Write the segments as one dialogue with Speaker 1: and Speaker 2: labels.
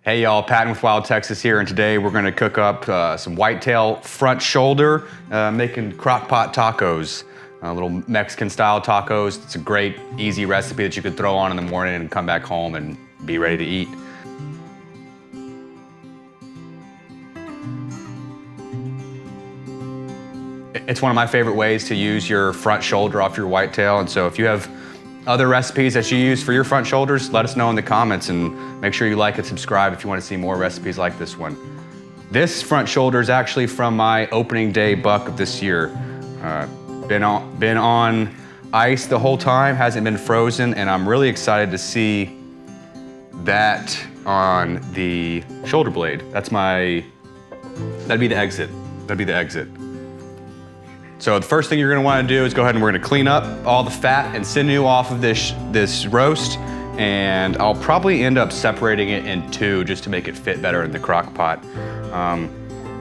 Speaker 1: Hey y'all, Patton with Wild Texas here, and today we're gonna cook up some whitetail front shoulder, making crockpot tacos, little Mexican style tacos. It's a great, easy recipe that you could throw on in the morning and come back home and be ready to eat. It's one of my favorite ways to use your front shoulder off your whitetail, and so if you have other recipes that you use for your front shoulders, let us know in the comments, and make sure you like and subscribe if you want to see more recipes like this one. This front shoulder is actually from my opening day buck of this year. Been on ice the whole time, hasn't been frozen, and I'm really excited to see that on the shoulder blade. That'd be the exit. That'd be the exit. So the first thing you're gonna wanna do is go ahead and we're gonna clean up all the fat and sinew off of this roast, and I'll probably end up separating it in two just to make it fit better in the crock pot.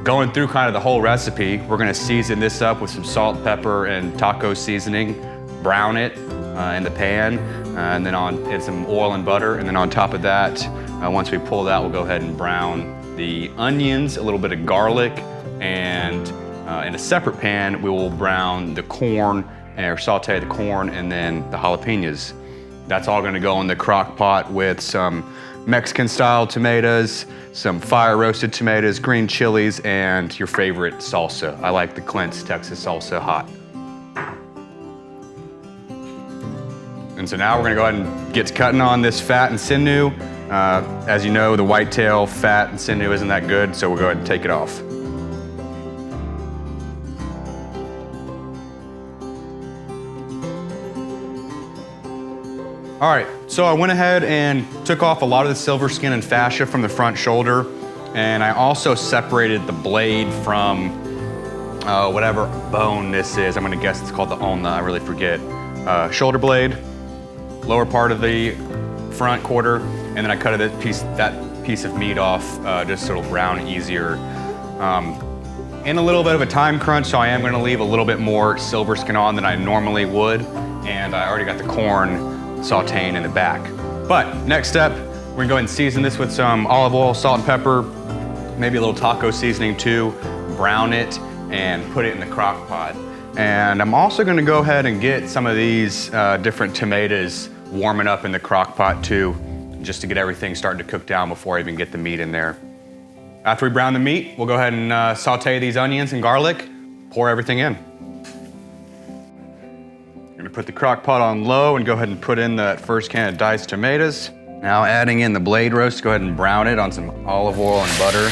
Speaker 1: Going through kind of the whole recipe, we're gonna season this up with some salt, pepper, and taco seasoning, brown it in the pan, and then add some oil and butter, and then on top of that, once we pull that, we'll go ahead and brown the onions, a little bit of garlic, and in a separate pan, we will brown the corn, or saute the corn, and then the jalapenos. That's all gonna go in the crock pot with some Mexican style tomatoes, some fire roasted tomatoes, green chilies, and your favorite salsa. I like the Clint's Texas salsa hot. And so now we're gonna go ahead and get to cutting on this fat and sinew. As you know, the whitetail fat and sinew isn't that good, so we'll go ahead and take it off. All right, so I went ahead and took off a lot of the silver skin and fascia from the front shoulder, and I also separated the blade from whatever bone this is. I'm gonna guess it's called the ulna, I really forget. Shoulder blade, lower part of the front quarter, and then I cut that piece of meat off just so it'll brown easier. In a little bit of a time crunch, so I am gonna leave a little bit more silver skin on than I normally would, and I already got the corn sauteing in the back. But next step, we're gonna go ahead and season this with some olive oil, salt and pepper, maybe a little taco seasoning too, brown it, and put it in the crock pot. And I'm also gonna go ahead and get some of these different tomatoes warming up in the crock pot too, just to get everything starting to cook down before I even get the meat in there. After we brown the meat, we'll go ahead and saute these onions and garlic, pour everything in. I'm gonna put the crock pot on low and go ahead and put in that first can of diced tomatoes. Now adding in the blade roast, go ahead and brown it on some olive oil and butter.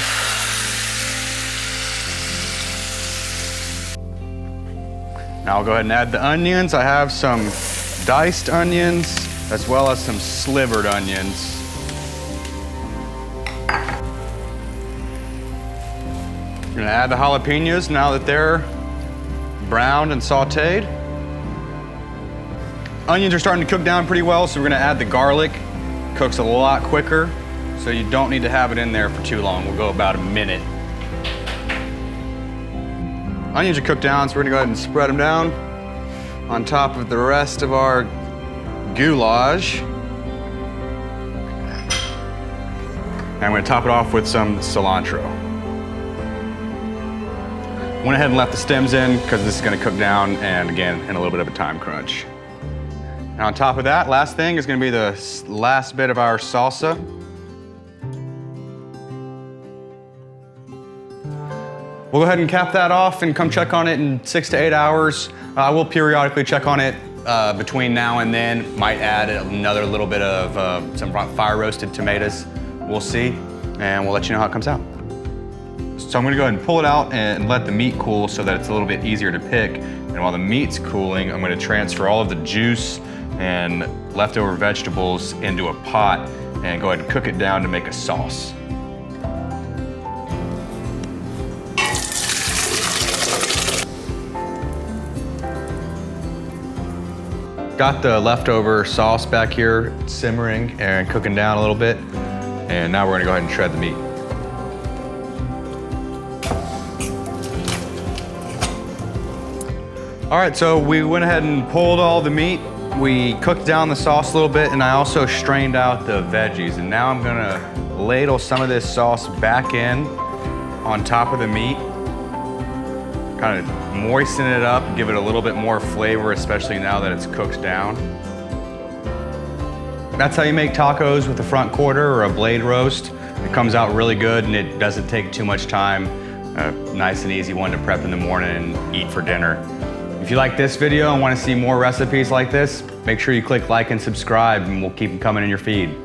Speaker 1: Now I'll go ahead and add the onions. I have some diced onions as well as some slivered onions. I'm gonna add the jalapenos now that they're browned and sauteed. Onions are starting to cook down pretty well, so we're gonna add the garlic. Cooks a lot quicker, so you don't need to have it in there for too long. We'll go about a minute. Onions are cooked down, so we're gonna go ahead and spread them down on top of the rest of our goulash. And I'm gonna top it off with some cilantro. Went ahead and left the stems in because this is gonna cook down, and again, in a little bit of a time crunch. Now on top of that, last thing is gonna be the last bit of our salsa. We'll go ahead and cap that off and come check on it in 6 to 8 hours. I will periodically check on it between now and then. Might add another little bit of some fire roasted tomatoes. We'll see, and we'll let you know how it comes out. So I'm gonna go ahead and pull it out and let the meat cool so that it's a little bit easier to pick. And while the meat's cooling, I'm gonna transfer all of the juice and leftover vegetables into a pot and go ahead and cook it down to make a sauce. Got the leftover sauce back here simmering and cooking down a little bit, and now we're gonna go ahead and shred the meat. All right, so we went ahead and pulled all the meat We cooked down the sauce a little bit, and I also strained out the veggies. And now I'm gonna ladle some of this sauce back in on top of the meat. Kind of moisten it up, give it a little bit more flavor, especially now that it's cooked down. That's how you make tacos with a front quarter or a blade roast. It comes out really good and it doesn't take too much time. Nice and easy one to prep in the morning and eat for dinner. If you like this video and want to see more recipes like this, make sure you click like and subscribe, and we'll keep them coming in your feed.